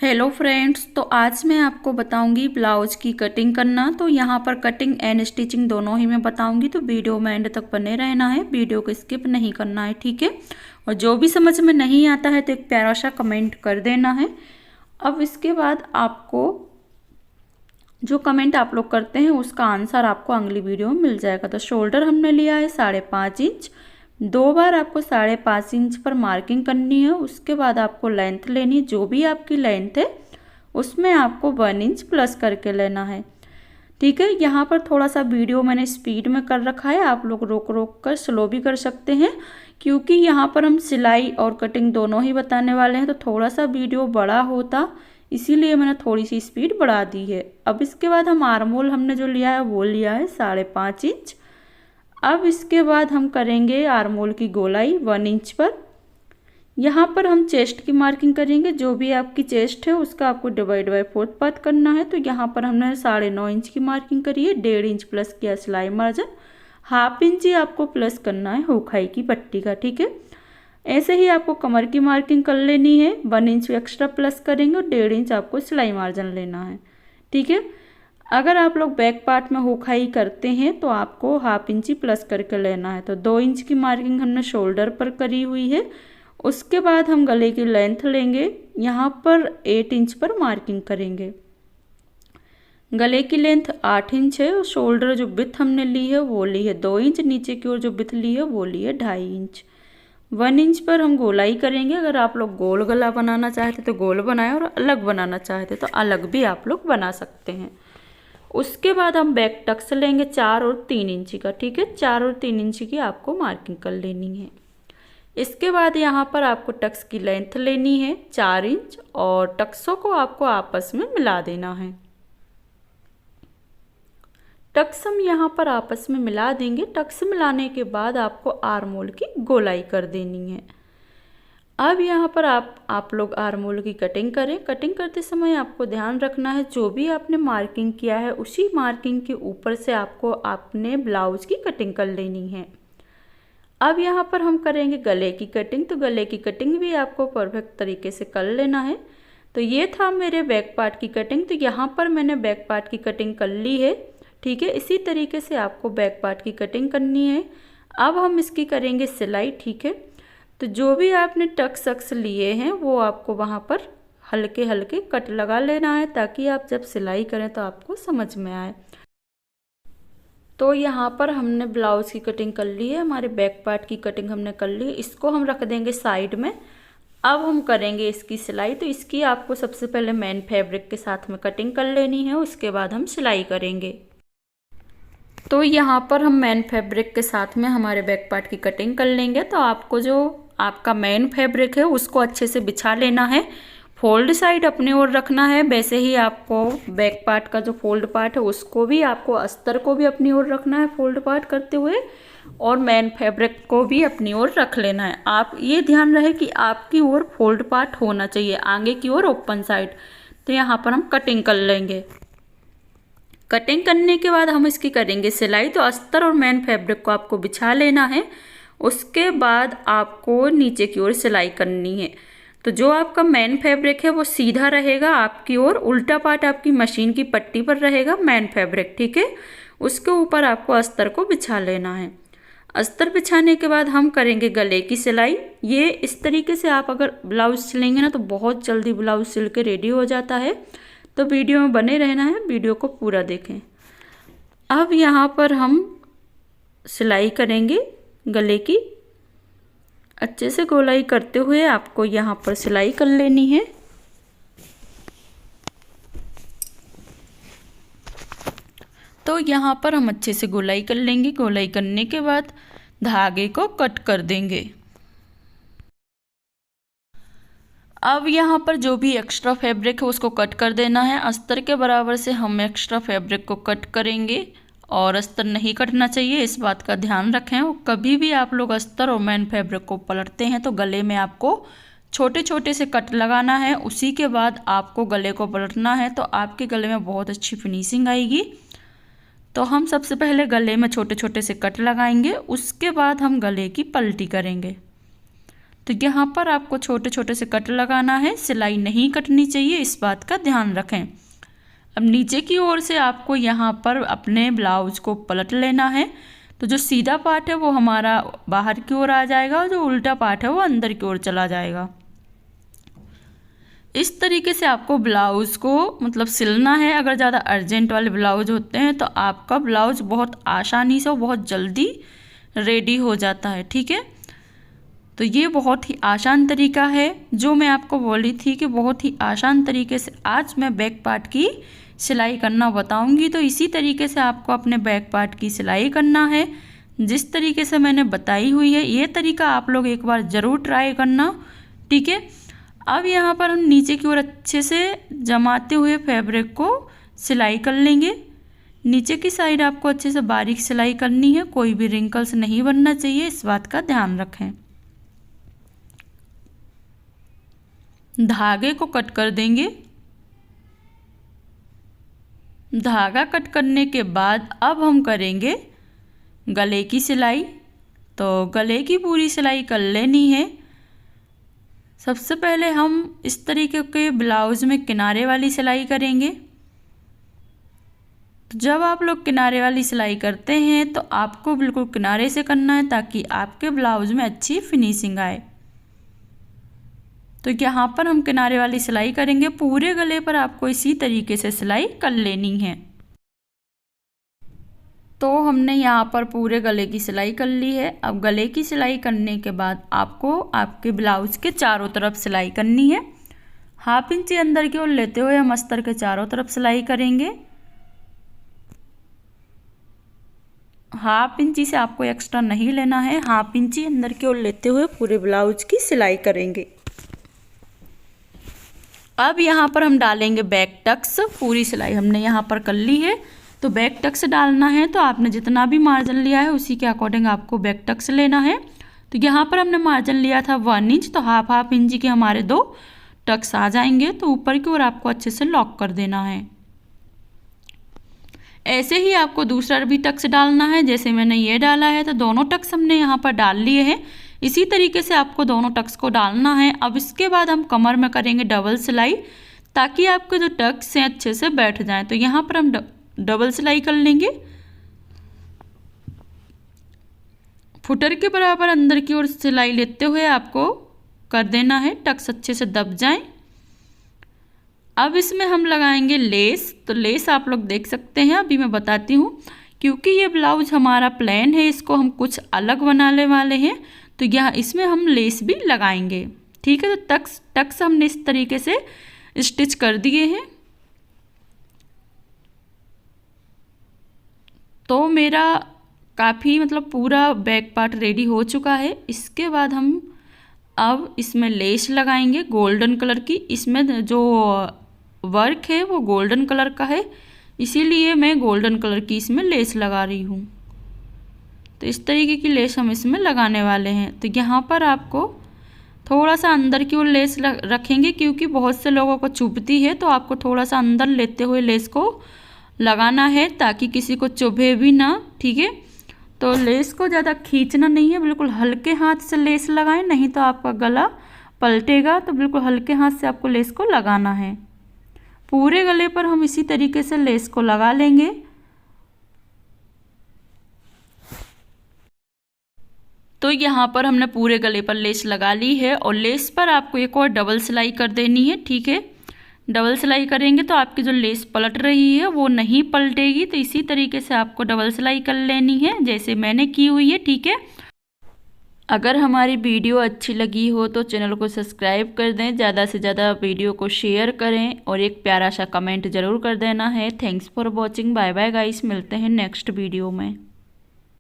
Hello friends, तो आज मैं आपको बताऊंगी ब्लाउज की कटिंग करना। तो यहाँ पर कटिंग एंड स्टिचिंग दोनों ही मैं बताऊंगी, तो वीडियो में एंड तक बने रहना है, वीडियो को स्किप नहीं करना है, ठीक है। और जो भी समझ में नहीं आता है तो एक प्यारा सा कमेंट कर देना है। अब इसके बाद आपको जो कमेंट आप लोग करते हैं उसका आंसर आपको अगली वीडियो में मिल जाएगा। तो शोल्डर हमने लिया है 5.5 इंच, 2 बार आपको 5.5 इंच पर मार्किंग करनी है। उसके बाद आपको लेंथ लेनी है, जो भी आपकी लेंथ है उसमें आपको 1 इंच प्लस करके लेना है, ठीक है। यहाँ पर थोड़ा सा वीडियो मैंने स्पीड में कर रखा है, आप लोग रोक रोक कर स्लो भी कर सकते हैं, क्योंकि यहाँ पर हम सिलाई और कटिंग दोनों ही बताने वाले हैं। तो थोड़ा सा वीडियो बड़ा होता, इसीलिए मैंने थोड़ी सी स्पीड बढ़ा दी है। अब इसके बाद हम आर्म होल हमने जो लिया है वो लिया है 5.5 इंच। अब इसके बाद हम करेंगे आर्म होल की गोलाई 1 इंच पर। यहाँ पर हम चेस्ट की मार्किंग करेंगे, जो भी आपकी चेस्ट है उसका आपको डिवाइड बाय 4 पार्ट करना है। तो यहाँ पर हमने 9.5 इंच की मार्किंग करी है, 1.5 इंच प्लस किया सिलाई मार्जिन, 1/2 इंच ही आपको प्लस करना है हुखाई की पट्टी का, ठीक है। ऐसे ही आपको कमर की मार्किंग कर लेनी है, 1 इंच एक्स्ट्रा प्लस करेंगे और 1.5 इंच आपको सिलाई मार्जिन लेना है, ठीक है। अगर आप लोग बैक पार्ट में हुखाई करते हैं तो आपको 1/2 इंच प्लस करके लेना है। तो 2 इंच की मार्किंग हमने शोल्डर पर करी हुई है। उसके बाद हम गले की लेंथ लेंगे, यहाँ पर 8 इंच पर मार्किंग करेंगे। गले की लेंथ 8 इंच है और शोल्डर जो विड्थ हमने ली है वो ली है 2 इंच, नीचे की ओर जो विड्थ ली है वो ली है 2.5 इंच। 1 इंच पर हम गोलाई करेंगे। अगर आप लोग गोल गला बनाना चाहते तो गोल बनाएं और अलग बनाना चाहते तो अलग भी आप लोग बना सकते हैं। उसके बाद हम बैक टक्स लेंगे 4 और 3 इंच का, ठीक है। 4 और 3 इंच की आपको मार्किंग कर लेनी है। इसके बाद यहाँ पर आपको टक्स की लेंथ लेनी है 4 इंच और टक्सों को आपको आपस में मिला देना है। टक्स हम यहाँ पर आपस में मिला देंगे। टक्स मिलाने के बाद आपको आर्म होल की गोलाई कर देनी है। अब यहाँ पर आप लोग आर्म होल की कटिंग करें। कटिंग करते समय आपको ध्यान रखना है, जो भी आपने मार्किंग किया है उसी मार्किंग के ऊपर से आपको अपने ब्लाउज की कटिंग कर लेनी है। अब यहाँ पर हम करेंगे गले की कटिंग। तो गले की कटिंग भी आपको परफेक्ट तरीके से कर लेना है। तो ये था मेरे बैक पार्ट की कटिंग। तो यहाँ पर मैंने बैक पार्ट की कटिंग कर ली है, ठीक है। इसी तरीके से आपको बैक पार्ट की कटिंग करनी है। अब हम इसकी करेंगे सिलाई, ठीक है। तो जो भी आपने टक्स सक्स लिए हैं वो आपको वहाँ पर हल्के हल्के कट लगा लेना है, ताकि आप जब सिलाई करें तो आपको समझ में आए। तो यहाँ पर हमने ब्लाउज की कटिंग कर ली है, हमारे बैक पार्ट की कटिंग हमने कर ली है। इसको हम रख देंगे साइड में। अब हम करेंगे इसकी सिलाई। तो इसकी आपको सबसे पहले मेन फैब्रिक के साथ में कटिंग कर लेनी है, उसके बाद हम सिलाई करेंगे। तो यहाँ पर हम मेन फैब्रिक के साथ में हमारे बैक पार्ट की कटिंग कर लेंगे। तो आपको जो आपका मेन फैब्रिक है उसको अच्छे से बिछा लेना है, फोल्ड साइड अपनी ओर रखना है। वैसे ही आपको बैक पार्ट का जो फोल्ड पार्ट है उसको भी आपको अस्तर को भी अपनी ओर रखना है फोल्ड पार्ट करते हुए, और मेन फैब्रिक को भी अपनी ओर रख लेना है। आप ये ध्यान रहे कि आपकी ओर फोल्ड पार्ट होना चाहिए, आगे की ओर ओपन साइड। तो यहाँ पर हम कटिंग कर लेंगे। कटिंग करने के बाद हम इसकी करेंगे सिलाई। तो अस्तर और मेन फैब्रिक को आपको बिछा लेना है, उसके बाद आपको नीचे की ओर सिलाई करनी है। तो जो आपका मेन फैब्रिक है वो सीधा रहेगा आपकी ओर, उल्टा पार्ट आपकी मशीन की पट्टी पर रहेगा मेन फैब्रिक, ठीक है। उसके ऊपर आपको अस्तर को बिछा लेना है। अस्तर बिछाने के बाद हम करेंगे गले की सिलाई। ये इस तरीके से आप अगर ब्लाउज सिलेंगे ना तो बहुत जल्दी ब्लाउज सिल के रेडी हो जाता है। तो वीडियो में बने रहना है, वीडियो को पूरा देखें। अब यहाँ पर हम सिलाई करेंगे गले की। अच्छे से गोलाई करते हुए आपको यहाँ पर सिलाई कर लेनी है। तो यहाँ पर हम अच्छे से गोलाई कर लेंगे। गोलाई करने के बाद धागे को कट कर देंगे। अब यहाँ पर जो भी एक्स्ट्रा फैब्रिक है उसको कट कर देना है। अस्तर के बराबर से हम एक्स्ट्रा फैब्रिक को कट करेंगे और अस्तर नहीं कटना चाहिए, इस बात का ध्यान रखें। और कभी भी आप लोग अस्तर और मेन फैब्रिक को पलटते हैं तो गले में आपको छोटे छोटे से कट लगाना है, उसी के बाद आपको गले को पलटना है। तो आपके गले में बहुत अच्छी फिनिशिंग आएगी। तो हम सबसे पहले गले में छोटे छोटे से कट लगाएंगे, उसके बाद हम गले की पलटी करेंगे। तो यहाँ पर आपको छोटे छोटे से कट लगाना है, सिलाई नहीं कटनी चाहिए, इस बात का ध्यान रखें। अब नीचे की ओर से आपको यहाँ पर अपने ब्लाउज़ को पलट लेना है। तो जो सीधा पार्ट है वो हमारा बाहर की ओर आ जाएगा और जो उल्टा पार्ट है वो अंदर की ओर चला जाएगा। इस तरीके से आपको ब्लाउज़ को मतलब सिलना है। अगर ज़्यादा अर्जेंट वाले ब्लाउज होते हैं तो आपका ब्लाउज बहुत आसानी से और बहुत जल्दी रेडी हो जाता है, ठीक है। तो ये बहुत ही आसान तरीका है जो मैं आपको बोली थी कि बहुत ही आसान तरीके से आज मैं बैक पार्ट की सिलाई करना बताऊंगी। तो इसी तरीके से आपको अपने बैक पार्ट की सिलाई करना है, जिस तरीके से मैंने बताई हुई है। ये तरीका आप लोग एक बार ज़रूर ट्राई करना, ठीक है। अब यहाँ पर हम नीचे की ओर अच्छे से जमाते हुए फैब्रिक को सिलाई कर लेंगे। नीचे की साइड आपको अच्छे से बारीक सिलाई करनी है, कोई भी रिंकल्स नहीं बनना चाहिए, इस बात का ध्यान रखें। धागे को कट कर देंगे। धागा कट करने के बाद अब हम करेंगे गले की सिलाई। तो गले की पूरी सिलाई कर लेनी है। सबसे पहले हम इस तरीके के ब्लाउज में किनारे वाली सिलाई करेंगे। तो जब आप लोग किनारे वाली सिलाई करते हैं तो आपको बिल्कुल किनारे से करना है ताकि आपके ब्लाउज में अच्छी फिनिशिंग आए। तो यहाँ पर हम किनारे वाली सिलाई करेंगे। पूरे गले पर आपको इसी तरीके से सिलाई कर लेनी है। तो हमने यहाँ पर पूरे गले की सिलाई कर ली है। अब गले की सिलाई करने के बाद आपको आपके ब्लाउज के चारों तरफ सिलाई करनी है। 1/2 इंच अंदर की ओर लेते हुए हम अस्तर के चारों तरफ सिलाई करेंगे। 1/2 इंच से आपको एक्स्ट्रा नहीं लेना है, 1/2 इंच अंदर की ओर लेते हुए पूरे ब्लाउज की सिलाई करेंगे। अब यहाँ पर हम डालेंगे बैक टक्स। पूरी सिलाई हमने यहाँ पर कर ली है। तो बैक टक्स डालना है तो आपने जितना भी मार्जिन लिया है उसी के अकॉर्डिंग आपको बैक टक्स लेना है। तो यहाँ पर हमने मार्जिन लिया था 1 इंच, तो 1/2 इंच के हमारे 2 टक्स आ जाएंगे। तो ऊपर की ओर आपको अच्छे से लॉक कर देना है। ऐसे ही आपको दूसरा भी टक्स डालना है। जैसे मैंने ये डाला है तो दोनों टक्स हमने यहाँ पर डाल लिए हैं। इसी तरीके से आपको दोनों टक्स को डालना है। अब इसके बाद हम कमर में करेंगे डबल सिलाई ताकि आपके जो टक्स हैं अच्छे से बैठ जाएं। तो यहाँ पर हम डबल सिलाई कर लेंगे। फुटर के बराबर अंदर की ओर सिलाई लेते हुए आपको कर देना है, टक्स अच्छे से दब जाएं। अब इसमें हम लगाएंगे लेस। तो लेस आप लोग देख सकते हैं, अभी मैं बताती हूँ। क्योंकि ये ब्लाउज हमारा प्लेन है, इसको हम कुछ अलग बनाने वाले हैं, तो यहाँ इसमें हम लेस भी लगाएंगे, ठीक है। तो टक्स हमने इस तरीके से स्टिच कर दिए हैं। तो मेरा काफ़ी मतलब पूरा बैक पार्ट रेडी हो चुका है। इसके बाद हम अब इसमें लेस लगाएंगे गोल्डन कलर की। इसमें जो वर्क है वो गोल्डन कलर का है, इसीलिए मैं गोल्डन कलर की इसमें लेस लगा रही हूँ। तो इस तरीके की लेस हम इसमें लगाने वाले हैं। तो यहाँ पर आपको थोड़ा सा अंदर की ओर लेस रखेंगे, क्योंकि बहुत से लोगों को चुभती है। तो आपको थोड़ा सा अंदर लेते हुए लेस को लगाना है ताकि किसी को चुभे भी ना, ठीक है। तो लेस को ज़्यादा खींचना नहीं है, बिल्कुल हल्के हाथ से लेस लगाएं, नहीं तो आपका गला पलटेगा। तो बिल्कुल हल्के हाथ से आपको लेस को लगाना है। पूरे गले पर हम इसी तरीके से लेस को लगा लेंगे। तो यहाँ पर हमने पूरे गले पर लेस लगा ली है और लेस पर आपको एक और डबल सिलाई कर देनी है, ठीक है। डबल सिलाई करेंगे तो आपकी जो लेस पलट रही है वो नहीं पलटेगी। तो इसी तरीके से आपको डबल सिलाई कर लेनी है जैसे मैंने की हुई है, ठीक है। अगर हमारी वीडियो अच्छी लगी हो तो चैनल को सब्सक्राइब कर दें, ज़्यादा से ज़्यादा वीडियो को शेयर करें और एक प्यारा सा कमेंट ज़रूर कर देना है। Thanks for watching, bye bye guys, मिलते हैं नेक्स्ट वीडियो में।